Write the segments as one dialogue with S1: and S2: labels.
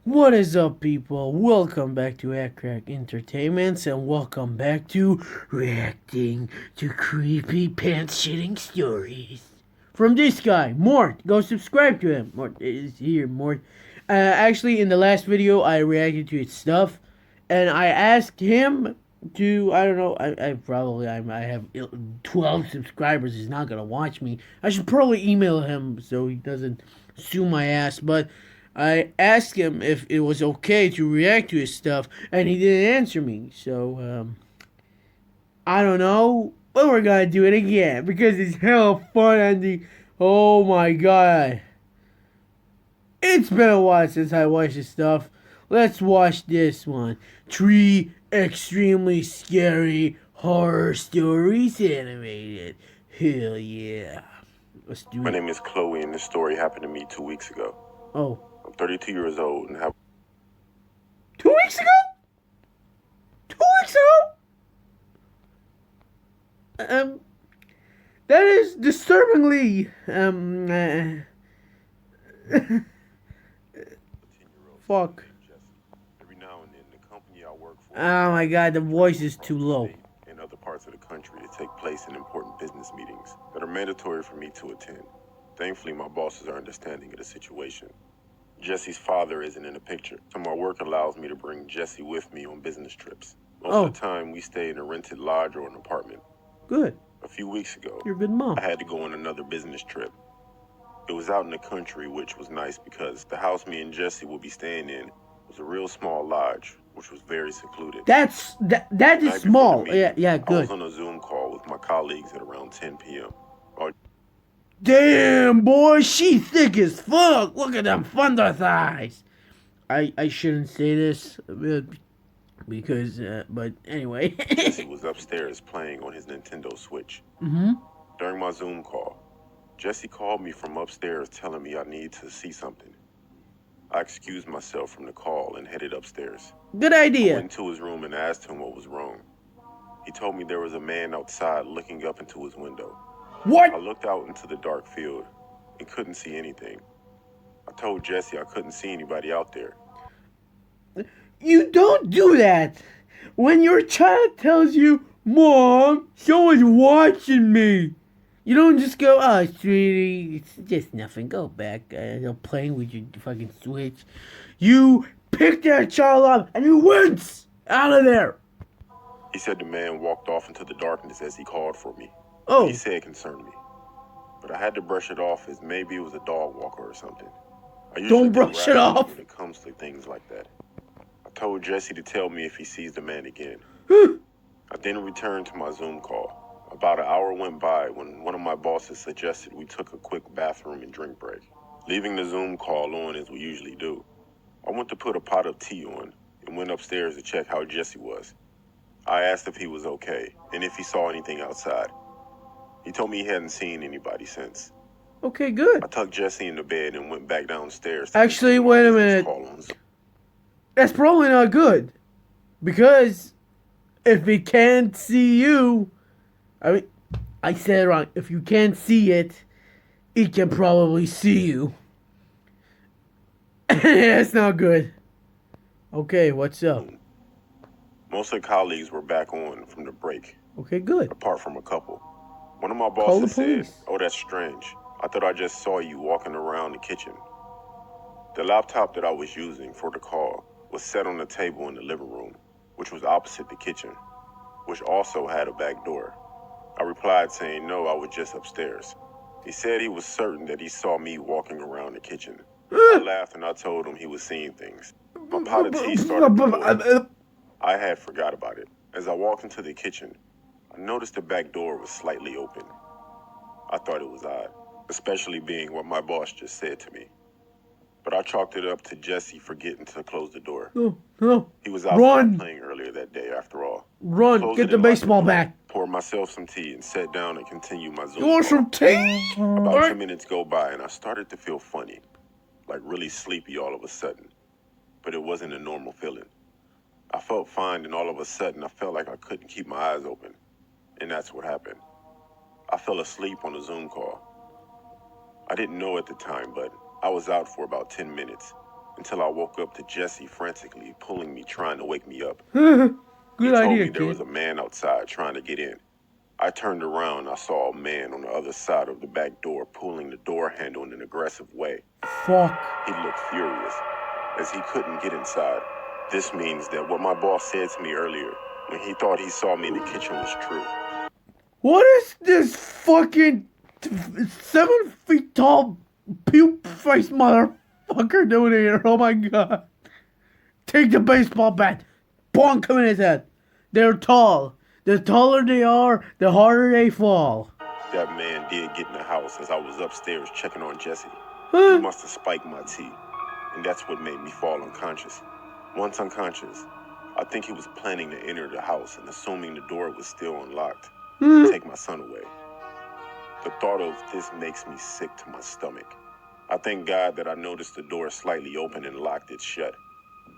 S1: What is up, people? Welcome back to Crack Entertainments, and welcome back to reacting to creepy pants-shitting stories from this guy, Mort. Go subscribe to him. Mort is here, Mort. Actually, in the last video, I reacted to his stuff, and I asked him to. I don't know. I have 12 subscribers. He's not gonna watch me. I should probably email him so he doesn't sue my ass, but. I asked him if it was okay to react to his stuff, and he didn't answer me. So, I don't know, but we're gonna do it again because it's hell fun, Andy. Oh my god. It's been a while since I watched his stuff. Let's watch this one. 3 extremely scary horror stories animated. Hell yeah. Let's do it.
S2: My name is Chloe, and this story happened to me 2 weeks ago.
S1: Oh.
S2: I'm 32 years old and have
S1: 2 weeks ago? 2 weeks ago? That is disturbingly, fuck.
S2: every now and then the company I work for.
S1: Oh my god, the voice is too low.
S2: In other parts of the country to take place in important business meetings that are mandatory for me to attend. Thankfully, my bosses are understanding of the situation. Jesse's father isn't in the picture, so my work allows me to bring Jesse with me on business trips. Most of the time, we stay in a rented lodge or an apartment.
S1: Good.
S2: A few weeks ago,
S1: you're a good mom.
S2: I had to go on another business trip. It was out in the country, which was nice because the house me and Jesse would be staying in was a real small lodge, which was very secluded.
S1: That is small. Yeah, good.
S2: I was on a Zoom call with my colleagues at around 10 p.m.
S1: Damn, boy, she thick as fuck. Look at them thunder thighs. I shouldn't say this because, but anyway.
S2: Jesse was upstairs playing on his Nintendo Switch. During my Zoom call, Jesse called me from upstairs telling me I need to see something. I excused myself from the call and headed upstairs.
S1: Good idea.
S2: I went to his room and asked him what was wrong. He told me there was a man outside looking up into his window.
S1: What?
S2: I looked out into the dark field and couldn't see anything. I told Jesse I couldn't see anybody out there.
S1: You don't do that. When your child tells you, Mom, someone's watching me. You don't just go, oh, sweetie, it's just nothing. Go back. You're playing with your fucking Switch. You pick that child up and you wince out of there.
S2: He said the man walked off into the darkness as he called for me.
S1: Oh.
S2: He said it concerned me. But I had to brush it off as maybe it was a dog walker or something. I usually
S1: don't brush it off
S2: when it comes to things like that. I told Jesse to tell me if he sees the man again. I then returned to my Zoom call. About an hour went by when one of my bosses suggested we took a quick bathroom and drink break. Leaving the Zoom call on as we usually do, I went to put a pot of tea on and went upstairs to check how Jesse was. I asked if he was okay and if he saw anything outside. He told me he hadn't seen anybody since.
S1: Okay, good.
S2: I tucked Jesse in the bed and went back downstairs.
S1: Actually, wait a minute. That's probably not good. Because if it can't see you, I said it wrong. If you can't see it, it can probably see you. That's not good. Okay, what's up?
S2: Most of the colleagues were back on from the break.
S1: Okay, good.
S2: Apart from a couple. One of my bosses said, "Oh, that's strange. I thought I just saw you walking around the kitchen." The laptop that I was using for the call was set on the table in the living room, which was opposite the kitchen, which also had a back door. I replied saying no, I was just upstairs. He said he was certain that he saw me walking around the kitchen. I laughed and I told him he was seeing things. My pot of tea started. I had forgot about it. As I walked into the kitchen, I noticed the back door was slightly open. I thought it was odd, especially being what my boss just said to me. But I chalked it up to Jesse forgetting to close the door.
S1: No.
S2: He was outside playing earlier that day after all.
S1: Run, get the baseball bat.
S2: Poured myself some tea and sat down and continued my Zoom
S1: call. You want some tea?
S2: About 10 minutes go by and I started to feel funny, like really sleepy all of a sudden. But it wasn't a normal feeling. I felt fine and all of a sudden I felt like I couldn't keep my eyes open. And that's what happened. I fell asleep on the Zoom call. I didn't know at the time, but I was out for about 10 minutes. until I woke up to Jesse frantically pulling me, trying to wake me up.
S1: Good
S2: He told
S1: idea,
S2: me there
S1: kid.
S2: was a man outside trying to get in. I turned around and I saw a man on the other side of the back door pulling the door handle in an aggressive way.
S1: Fuck.
S2: He looked furious, as he couldn't get inside. This means that what my boss said to me earlier, when he thought he saw me in the kitchen, was true.
S1: What is this fucking 7 feet tall puke face motherfucker doing here? Oh my god. Take the baseball bat. Bonk him in his head. They're tall. The taller they are, the harder they fall.
S2: That man did get in the house as I was upstairs checking on Jesse.
S1: Huh?
S2: He must have spiked my tea, and that's what made me fall unconscious. Once unconscious, I think he was planning to enter the house and assuming the door was still unlocked, to take my son away. The thought of this makes me sick to my stomach. I thank God that I noticed the door slightly open and locked it shut.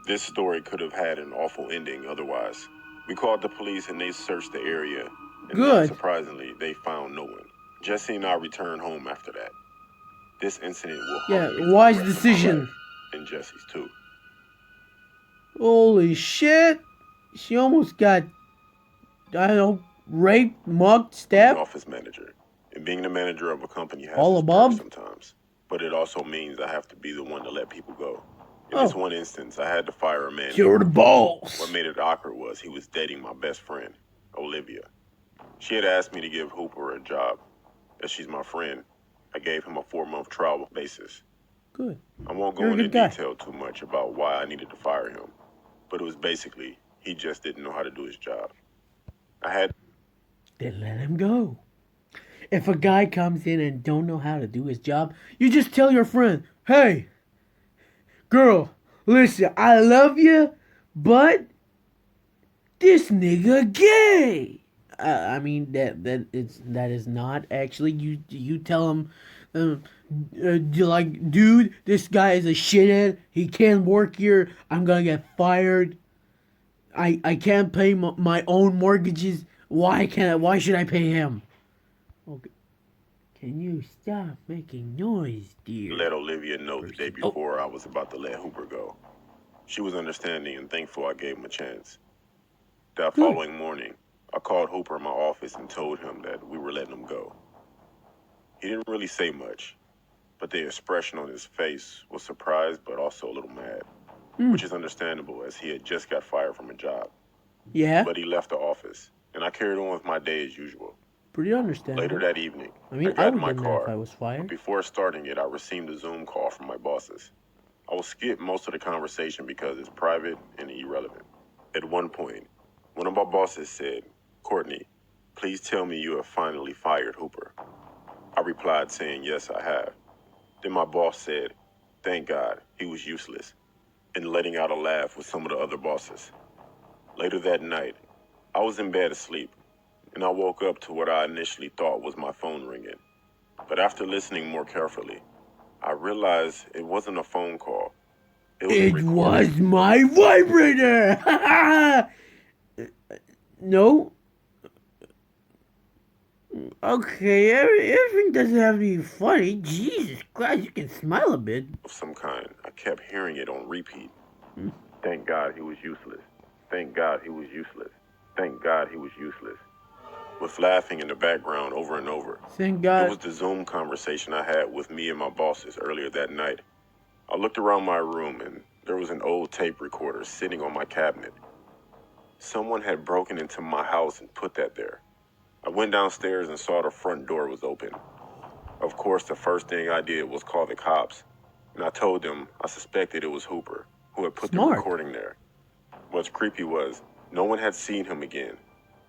S2: This story could have had an awful ending otherwise. We called the police and they searched the area, and
S1: Good.
S2: not surprisingly, they found no one. Jesse and I returned home after that. This incident will haunt me for the
S1: wise
S2: rest of my
S1: decision.
S2: life, and Jesse's too.
S1: Holy shit. She almost got, I don't know, raped, mugged,
S2: I'm
S1: stabbed.
S2: an office manager, and being the manager of a company has
S1: All
S2: its
S1: above?
S2: perks sometimes. But it also means I have to be the one to let people go. In
S1: Oh.
S2: this one instance, I had to fire a man.
S1: You're the boss.
S2: What made it awkward was he was dating my best friend, Olivia. She had asked me to give Hooper a job. As she's my friend, I gave him a 4-month trial basis.
S1: Good.
S2: I won't
S1: You're
S2: go
S1: a
S2: into
S1: good guy.
S2: detail too much about why I needed to fire him, but it was basically he just didn't know how to do his job. I had
S1: Then let him go. If a guy comes in and don't know how to do his job, you just tell your friend, hey, girl, listen, I love you, but this nigga gay. I mean that is not actually you tell him, like, dude, this guy is a shithead. He can't work here. I'm gonna get fired. I can't pay my own mortgages. Why should I pay him? Okay. Can you stop making noise, dear?
S2: let Olivia know the day before I was about to let Hooper go. She was understanding and thankful I gave him a chance. That following morning, I called Hooper in my office and told him that we were letting him go. He didn't really say much, but the expression on his face was surprised but also a little mad, which is understandable as he had just got fired from a job.
S1: Yeah,
S2: But he left the office, and I carried on with my day as usual.
S1: pretty understandable.
S2: Later that evening,
S1: I mean,
S2: got
S1: I
S2: in
S1: would
S2: my
S1: have been there if
S2: car.
S1: I was fired.
S2: Before starting it, I received a Zoom call from my bosses. I will skip most of the conversation because it's private and irrelevant. At one point, one of my bosses said, "Courtney, please tell me you have finally fired Hooper." I replied saying, "Yes, I have." Then my boss said, "Thank God, he was useless," and letting out a laugh with some of the other bosses. Later that night, I was in bed asleep, and I woke up to what I initially thought was my phone ringing. But after listening more carefully, I realized it wasn't a phone call. It was a
S1: It
S2: recording.
S1: was my vibrator. No. Okay, everything doesn't have to be funny. Jesus Christ, you can smile a bit.
S2: Of some kind. I kept hearing it on repeat. Thank God he was useless. Thank God he was useless. Thank God he was useless. With laughing in the background over and over.
S1: Thank
S2: It was
S1: God.
S2: the Zoom conversation I had with me and my bosses earlier that night. I looked around my room and there was an old tape recorder sitting on my cabinet. Someone had broken into my house and put that there. I went downstairs and saw the front door was open. Of course, the first thing I did was call the cops, and I told them I suspected it was Hooper, who had put the
S1: Smart.
S2: recording there. What's creepy was, no one had seen him again,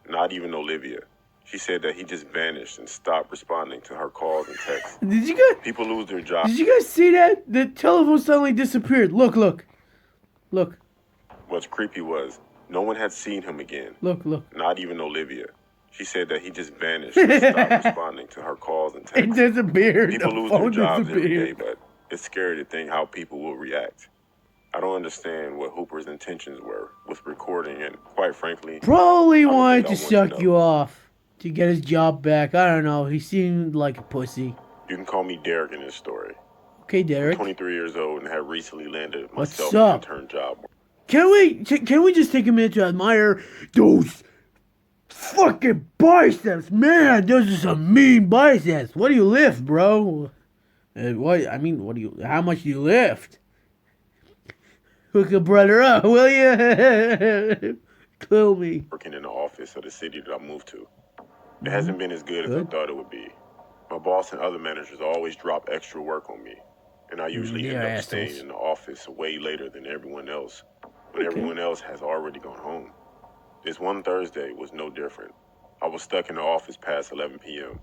S2: not even Olivia. She said that he just vanished and stopped responding to her calls and texts.
S1: Did you guys?
S2: People lose their jobs.
S1: Did you guys see that? The telephone suddenly disappeared. Look.
S2: What's creepy was, no one had seen him again,
S1: Look.
S2: not even Olivia. She said that he just vanished and stopped responding to her calls and
S1: It
S2: texts.
S1: disappeared.
S2: People
S1: The
S2: lose their
S1: phone
S2: jobs every day,
S1: disappeared.
S2: but it's scary to think how people will react. I don't understand what Hooper's intentions were with recording, and quite frankly,
S1: Probably
S2: don't
S1: wanted
S2: think
S1: to
S2: I want to
S1: suck
S2: know.
S1: you off to get his job back. I don't know. He seemed like a pussy.
S2: You can call me Derek in this story.
S1: Okay, Derek.
S2: I'm 23 years old and have recently landed my
S1: What's up?
S2: self-intern job.
S1: Can we just take a minute to admire those fucking biceps? Man, those are some mean biceps. What do you lift, bro? How much do you lift? Hook a brother up, will you? Kill me.
S2: Working in the office of the city that I moved to. It hasn't been as good as I thought it would be. My boss and other managers always drop extra work on me, and I usually end up staying in the office way later than everyone else, when everyone else has already gone home. This one Thursday was no different. I was stuck in the office past 11 p.m.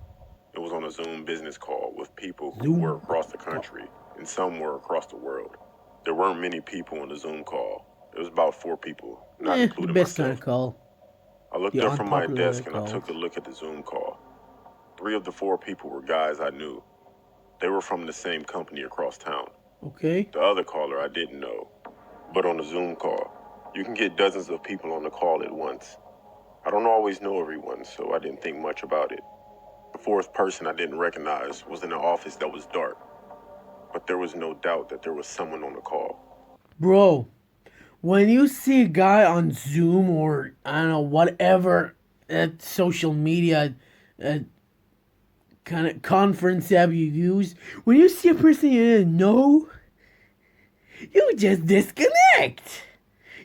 S2: It was on a Zoom business call with people who were across the country, and some were across the world. There weren't many people on the Zoom call. It was about 4 people, not including
S1: the best
S2: myself.
S1: kind of call.
S2: I looked up from my desk and I took a look at the Zoom call. 3 of the 4 people were guys I knew. They were from the same company across town.
S1: Okay.
S2: The other caller I didn't know. But on the Zoom call, you can get dozens of people on the call at once. I don't always know everyone, so I didn't think much about it. The 4th person I didn't recognize was in an office that was dark. But there was no doubt that there was someone on the call.
S1: Bro, when you see a guy on Zoom or, I don't know, whatever social media kind of conference app you use, when you see a person you didn't know, you just disconnect.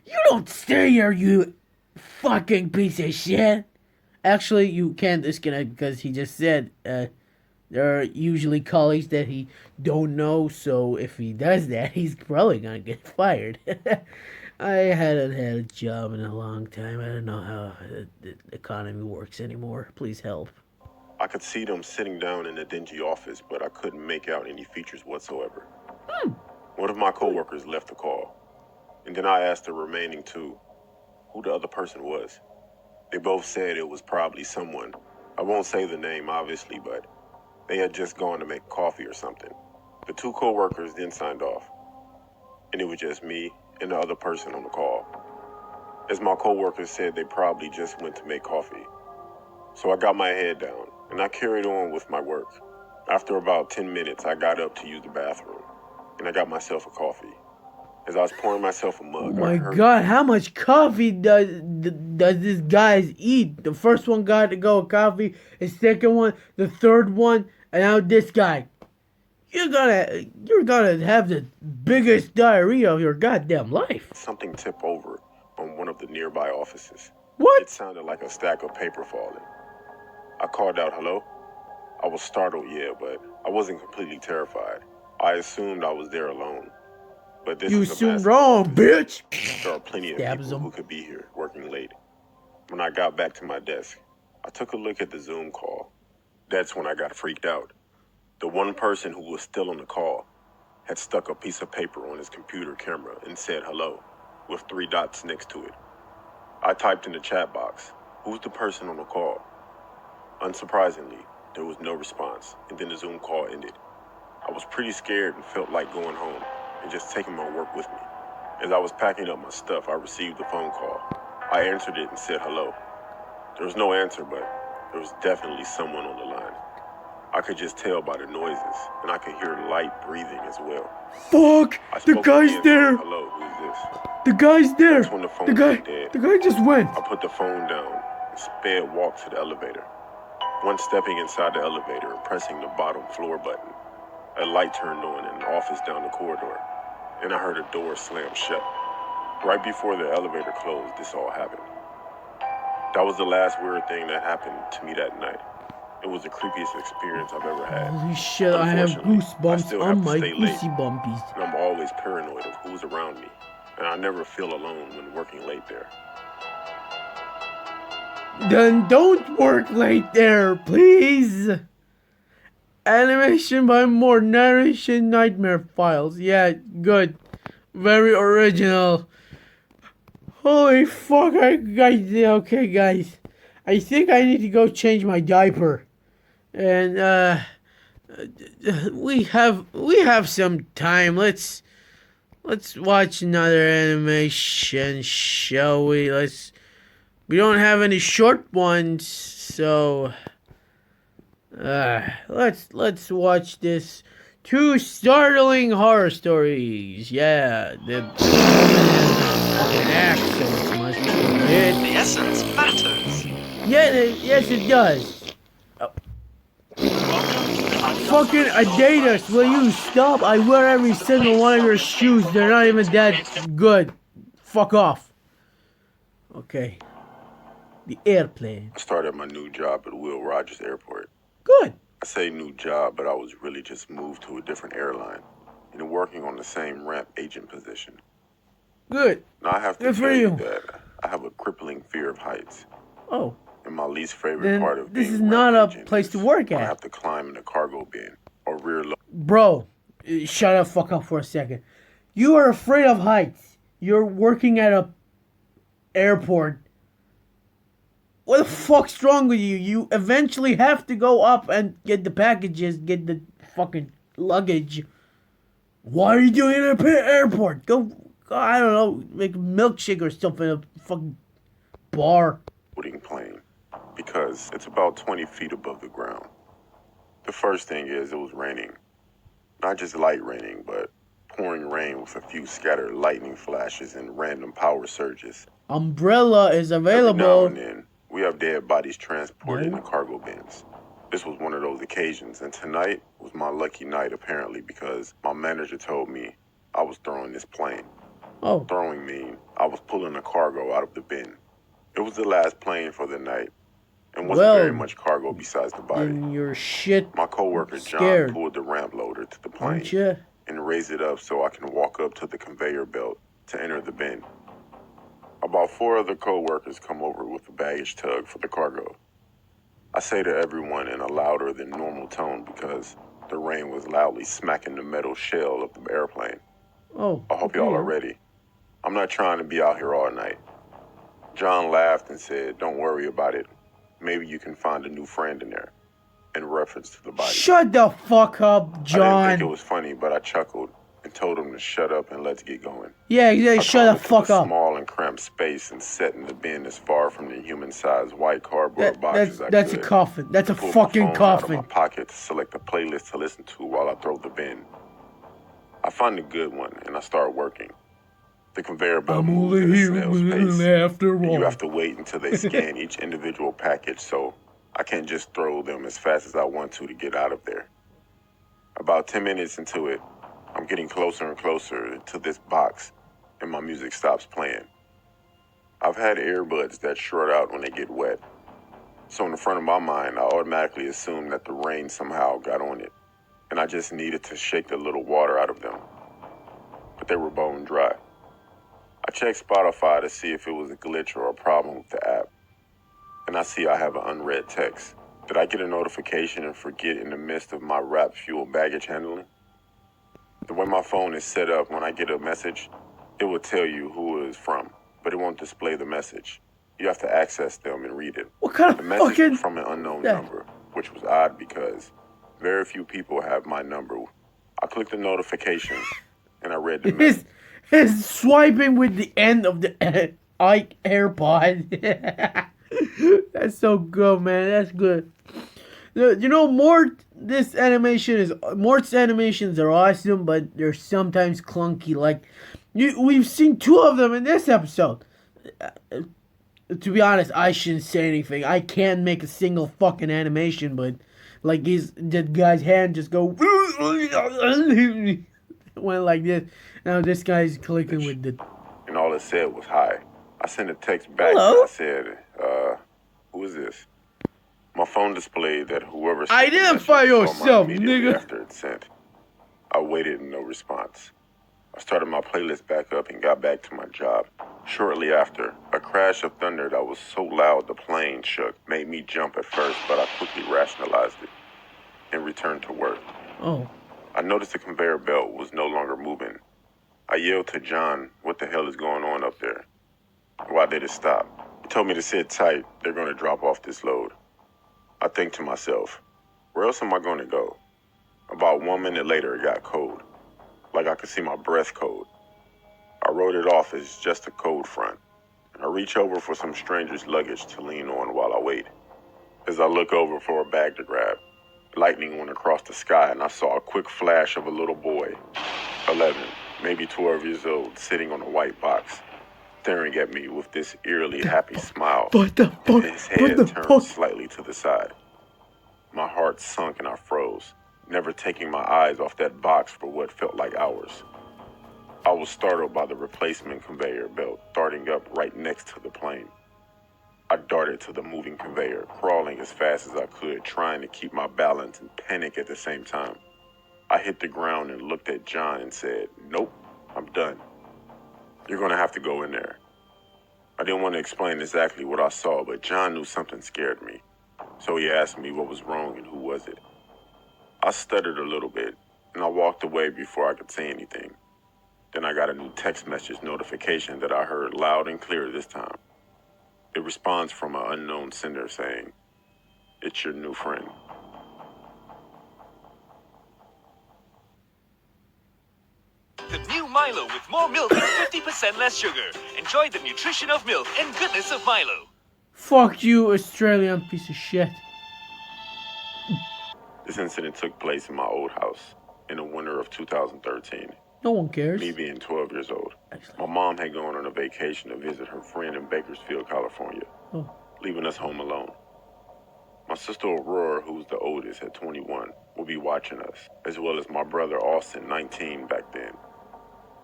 S1: You don't stay here, you fucking piece of shit. Actually, you can't disconnect because he just said there are usually colleagues that he don't know, so if he does that, he's probably gonna get fired. I hadn't had a job in a long time. I don't know how the economy works anymore. Please help.
S2: I could see them sitting down in a dingy office, but I couldn't make out any features whatsoever. One of my coworkers left the call, and then I asked the remaining 2 who the other person was. They both said it was probably someone. I won't say the name, obviously, but they had just gone to make coffee or something. The 2 coworkers then signed off, and it was just me and the other person on the call. As my coworkers said, they probably just went to make coffee. So I got my head down, and I carried on with my work. After about 10 minutes, I got up to use the bathroom, and I got myself a coffee. As I was pouring myself a mug,
S1: oh my God, how much coffee does this guy eat? The first one got to go with coffee, the second one, the third one, and now this guy. You're gonna have the biggest diarrhea of your goddamn life.
S2: Something tipped over on one of the nearby offices.
S1: What?
S2: It sounded like a stack of paper falling. I called out, "Hello?" I was startled, yeah, but I wasn't completely terrified. I assumed I was there alone. But this
S1: you
S2: is a
S1: assumed wrong, bitch.
S2: There are plenty of people who could be here, working late. When I got back to my desk, I took a look at the Zoom call. That's when I got freaked out. The one person who was still on the call had stuck a piece of paper on his computer camera and said hello, with 3 dots next to it. I typed in the chat box, "Who's the person on the call?" Unsurprisingly, there was no response, and then the Zoom call ended. I was pretty scared and felt like going home and just taking my work with me. As I was packing up my stuff, I received a phone call. I answered it and said hello. There was no answer, but there was definitely someone on the line. I could just tell by the noises, and I could hear light breathing as well.
S1: Fuck! The guy's there!
S2: Hello, who's this?
S1: The guy's there!
S2: That's when the phone went dead.
S1: The guy just went!
S2: I put the phone down and sped walked to the elevator. Once stepping inside the elevator and pressing the bottom floor button, a light turned on in an office down the corridor, and I heard a door slam shut. Right before the elevator closed, this all happened. That was the last weird thing that happened to me that night. It was the creepiest experience I've ever had.
S1: Holy shit, I have goosebumps on my goosey bumpies.
S2: And I'm always paranoid of who's around me, and I never feel alone when working late there.
S1: Then don't work late there, please. Animation by More, narration Nightmare Files. Yeah, good. Very original. Holy fuck, okay guys. I think I need to go change my diaper. And we have some time. Let's watch another animation, shall we? We don't have any short ones, so let's watch this 2 startling horror stories. Yeah, the fucking axe, so it must be it.
S3: The essence matters.
S1: Yeah, yes it does. Fucking Adidas, will you stop? I wear every single one of your shoes. They're not even that good. Fuck off. Okay. The airplane.
S2: I started my new job at Will Rogers Airport.
S1: Good.
S2: I say new job, but I was really just moved to a different airline and working on the same ramp agent position.
S1: Good.
S2: Now I have to tell you that I have a crippling fear of heights.
S1: Oh.
S2: And my least favorite
S1: Then
S2: part of
S1: this
S2: being
S1: is not a
S2: agent
S1: place
S2: is
S1: to work
S2: when I
S1: at.
S2: have to climb in a cargo bin or rear load.
S1: Bro, shut the fuck up for a second. You are afraid of heights. You're working at a airport. What the fuck's wrong with you? You eventually have to go up and get the packages, get the fucking luggage. Why are you doing it at an airport? Go, I don't know, make a milkshake or something in a fucking bar.
S2: Plane, because it's about 20 feet above the ground. The first thing is it was raining. Not just light raining, but pouring rain with a few scattered lightning flashes and random power surges.
S1: Umbrella is available.
S2: Every now and then, we have dead bodies transported in the cargo bins. This was one of those occasions, and tonight was my lucky night apparently because my manager told me I was throwing this plane.
S1: Oh.
S2: Throwing mean I was pulling a cargo out of the bin. It was the last plane for the night, and wasn't very much cargo besides the body.
S1: Your shit.
S2: My coworker John pulled the ramp loader to the plane and raised it up so I can walk up to the conveyor belt to enter the bin. About 4 other coworkers come over with a baggage tug for the cargo. I say to everyone in a louder than normal tone because the rain was loudly smacking the metal shell of the airplane.
S1: Oh.
S2: I hope y'all are ready. I'm not trying to be out here all night. John laughed and said, "Don't worry about it. Maybe you can find a new friend in there," in reference to the body.
S1: Shut the fuck up, John.
S2: I didn't think it was funny, but I chuckled and told him to shut up and let's get going.
S1: Yeah, shut the fuck up.
S2: Small and cramped space and set in the bin as far from the human-sized white cardboard box as I could.
S1: That's a coffin. That's a fucking coffin.
S2: Out of my pocket to select a playlist to listen to while I throw the bin. I find a good one and I start working. The conveyor belt moves at a snail's pace.
S1: After all.
S2: You have to wait until they scan each individual package, so I can't just throw them as fast as I want to get out of there. About 10 minutes into it, I'm getting closer and closer to this box, and my music stops playing. I've had earbuds that short out when they get wet, so in the front of my mind, I automatically assume that the rain somehow got on it, and I just needed to shake the little water out of them. But they were bone dry. I checked Spotify to see if it was a glitch or a problem with the app, and I see I have an unread text. Did I get a notification and forget in the midst of my rap fuel baggage handling? The way my phone is set up, when I get a message, it will tell you who it is from, but it won't display the message. You have to access them and read it.
S1: What kind of
S2: the message was from an unknown number, which was odd because very few people have my number. I clicked the notification and I read the message.
S1: His swiping with the end of the AirPod. That's so good, man. That's good. You know, Mort's animations are awesome, but they're sometimes clunky. Like, we've seen 2 of them in this episode. To be honest, I shouldn't say anything. I can't make a single fucking animation, but like that guy's hand just go went like this. Now this guy's clicking with the.
S2: And all it said was hi. I sent a text back.
S1: Hello?
S2: And I said, who is this? My phone displayed that whoever sent
S1: Identify yourself, nigga.
S2: After it sent, I waited and no response. I started my playlist back up and got back to my job. Shortly after, a crash of thunder that was so loud the plane shook made me jump at first, but I quickly rationalized it and returned to work.
S1: Oh.
S2: I noticed the conveyor belt was no longer moving. I yelled to John, "What the hell is going on up there? Why did it stop?" He told me to sit tight. They're going to drop off this load. I think to myself, where else am I going to go? About 1 minute later, it got cold. Like I could see my breath cold. I wrote it off as just a cold front. I reach over for some stranger's luggage to lean on while I wait. As I look over for a bag to grab, Lightning went across the sky, and I saw a quick flash of a little boy, 11, maybe 12 years old, sitting on a white box, staring at me with this eerily happy smile.
S1: What the fuck?
S2: His head turned slightly to the side. My heart sunk and I froze, never taking my eyes off that box for what felt like hours. I was startled by the replacement conveyor belt starting up right next to the plane. I darted to the moving conveyor, crawling as fast as I could, trying to keep my balance and panic at the same time. I hit the ground and looked at John and said, "Nope, I'm done. You're gonna have to go in there." I didn't want to explain exactly what I saw, but John knew something scared me. So he asked me what was wrong and who was it. I stuttered a little bit, and I walked away before I could say anything. Then I got a new text message notification that I heard loud and clear this time. It responds from an unknown sender saying, "It's your new friend."
S3: The new Milo with more milk and 50% less sugar. Enjoy the nutrition of milk and goodness of Milo.
S1: Fuck you, Australian piece of shit.
S2: This incident took place in my old house in the winter of 2013.
S1: No one cares.
S2: Me being 12 years old. My mom had gone on a vacation to visit her friend in Bakersfield, California, leaving us home alone. My sister Aurora, who was the oldest at 21, will be watching us, as well as my brother Austin, 19 back then.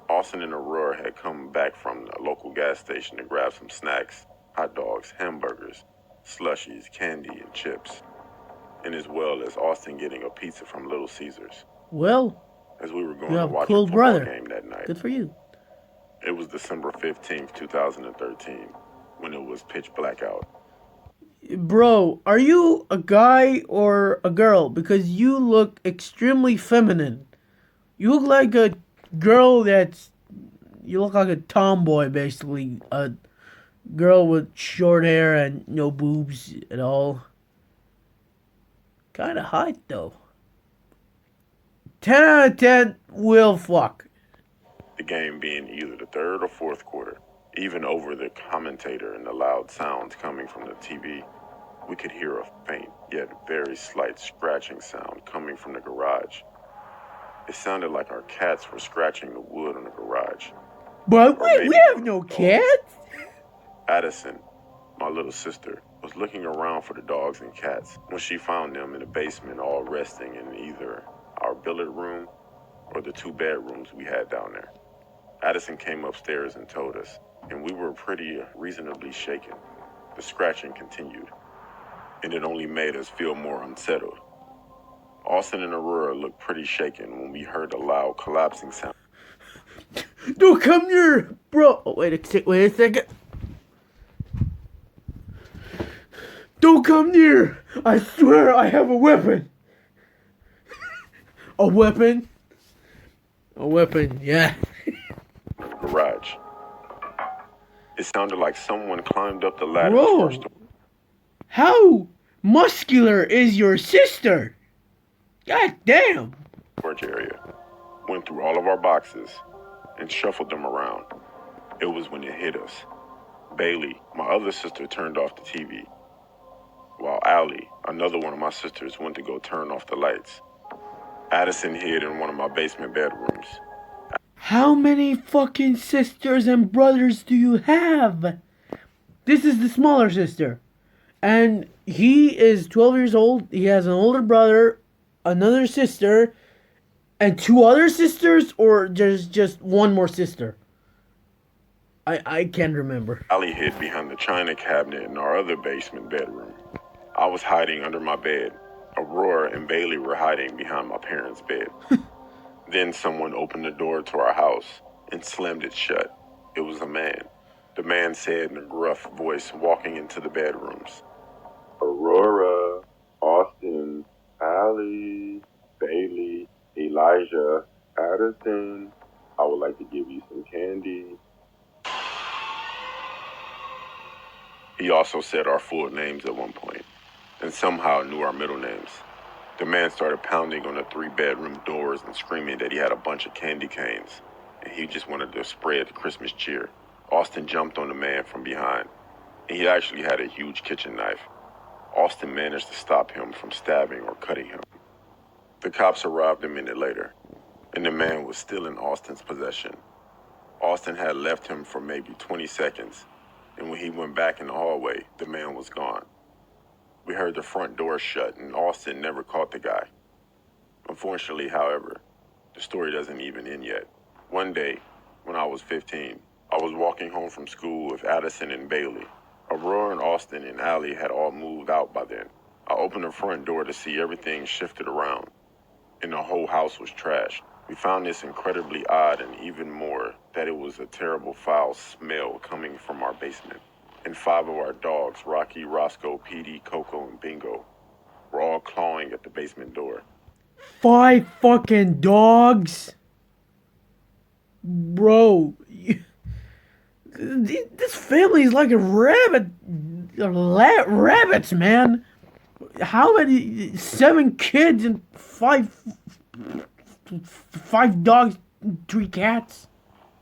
S2: Austin and Aurora had come back from a local gas station to grab some snacks, hot dogs, hamburgers, slushies, candy, and chips, and as well as Austin getting a pizza from Little Caesars.
S1: Well,
S2: as we were going
S1: you
S2: to
S1: have
S2: watch
S1: a cool
S2: a football
S1: brother.
S2: game that night.
S1: Good for you.
S2: It was December 15th, 2013, when it was pitch black out.
S1: Bro, are you a guy or a girl? Because you look extremely feminine. You look like a girl you look like a tomboy, basically. A girl with short hair and no boobs at all. Kinda hot, though. 10 out of 10 will fuck.
S2: The game being either the third or fourth quarter. Even over the commentator and the loud sounds coming from the TV, we could hear a faint, yet very slight scratching sound coming from the garage. It sounded like our cats were scratching the wood on the garage.
S1: But wait, we have no cats!
S2: Addison, my little sister, was looking around for the dogs and cats when she found them in the basement all resting in either our billiard room or the 2 bedrooms we had down there. Addison came upstairs and told us, and we were pretty reasonably shaken. The scratching continued, and it only made us feel more unsettled. Austin and Aurora looked pretty shaken when we heard a loud collapsing sound.
S1: Don't come near, bro. Oh, wait a second. Don't come near. I swear I have a weapon. A weapon? A weapon, yeah.
S2: Garage. It sounded like someone climbed up the ladder.
S1: Bro, how muscular is your sister? God damn.
S2: Storage area. Went through all of our boxes and shuffled them around. It was when it hit us. Bailey, my other sister, turned off the TV, while Allie, another one of my sisters, went to go turn off the lights. Addison hid in one of my basement bedrooms.
S1: How many fucking sisters and brothers do you have? This is the smaller sister. And he is 12 years old. He has an older brother, another sister, and 2 other sisters, or just one more sister? I can't remember.
S2: Allie hid behind the china cabinet in our other basement bedroom. I was hiding under my bed. Aurora and Bailey were hiding behind my parents' bed. Then someone opened the door to our house and slammed it shut. It was a man. The man said in a gruff voice, walking into the bedrooms, "Aurora, Austin, Allie, Bailey, Elijah, Addison, I would like to give you some candy." He also said our full names at one point, and somehow knew our middle names. The man started pounding on the 3-bedroom doors and screaming that he had a bunch of candy canes, and he just wanted to spread Christmas cheer. Austin jumped on the man from behind, and he actually had a huge kitchen knife. Austin managed to stop him from stabbing or cutting him. The cops arrived a minute later, and the man was still in Austin's possession. Austin had left him for maybe 20 seconds, and when he went back in the hallway, the man was gone. We heard the front door shut, and Austin never caught the guy. Unfortunately, however, the story doesn't even end yet. One day, when I was 15, I was walking home from school with Addison and Bailey. Aurora and Austin and Allie had all moved out by then. I opened the front door to see everything shifted around, and the whole house was trashed. We found this incredibly odd, and even more, that it was a terrible foul smell coming from our basement. And 5 of our dogs, Rocky, Roscoe, Petey, Coco, and Bingo, were all clawing at the basement door.
S1: 5 fucking dogs? Bro, this family is like a rabbits, man. How many? 7 kids and 5 dogs, 3 cats.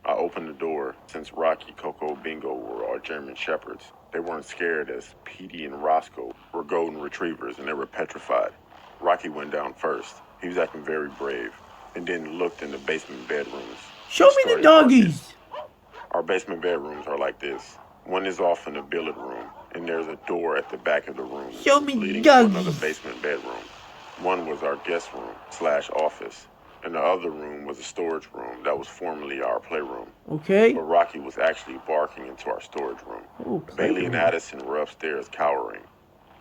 S2: I opened the door. Since Rocky, Coco, Bingo were our German shepherds, they weren't scared, as Petey and Roscoe were golden retrievers and they were petrified. Rocky went down first. He was acting very brave, and then looked in the basement bedrooms.
S1: Show me the doggies.
S2: Our basement bedrooms are like this. One is off in the billiard room, and there's a door at the back of the room
S1: Show me
S2: leading
S1: doggies.
S2: to another basement bedroom. One was our guest room / office, and the other room was a storage room that was formerly our playroom.
S1: Okay.
S2: But Rocky was actually barking into our storage room.
S1: Oh,
S2: Bailey and Addison were upstairs cowering,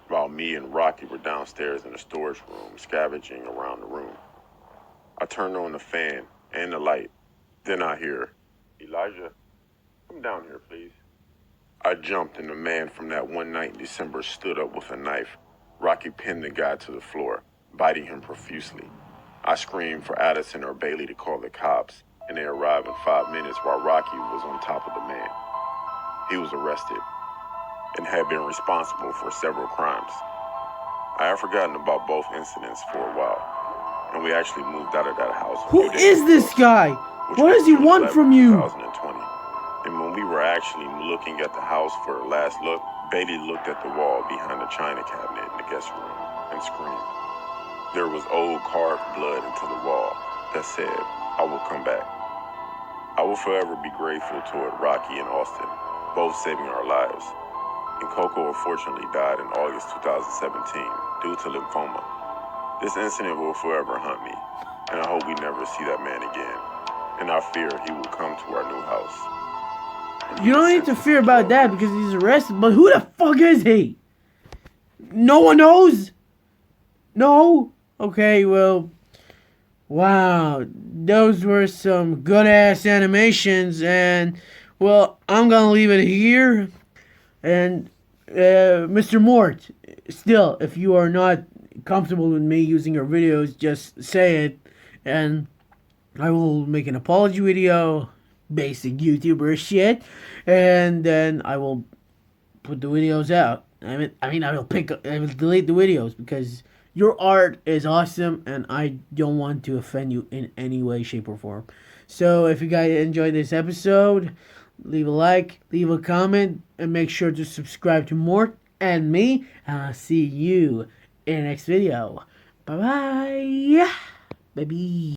S2: while me and Rocky were downstairs in the storage room scavenging around the room. I turned on the fan and the light. Then I hear, "Elijah, come down here, please." I jumped, and the man from that one night in December stood up with a knife. Rocky pinned the guy to the floor, biting him profusely. I screamed for Addison or Bailey to call the cops, and they arrived in 5 minutes while Rocky was on top of the man. He was arrested and had been responsible for several crimes. I had forgotten about both incidents for a while, and we actually moved out of that house.
S1: Who is this guy? What does he want from you?
S2: 2020. And when we were actually looking at the house for a last look, Bailey looked at the wall behind the china cabinet in the guest room and screamed. There was old carved blood into the wall that said, "I will come back." I will forever be grateful toward Rocky and Austin, both saving our lives. And Coco unfortunately died in August 2017 due to lymphoma. This incident will forever haunt me, and I hope we never see that man again. And I fear he will come to our new house.
S1: You don't need to fear about that because he's arrested, but who the fuck is he? No one knows? No? Okay, well, wow, those were some good-ass animations, and, well, I'm gonna leave it here, and, Mr. Mort, still, if you are not comfortable with me using your videos, just say it, and I will make an apology video, basic YouTuber shit, and then I will put the videos out. I will delete the videos because your art is awesome, and I don't want to offend you in any way, shape, or form. So if you guys enjoyed this episode, leave a like, leave a comment, and make sure to subscribe to Mort and me, and I'll see you in the next video. Bye-bye. Baby.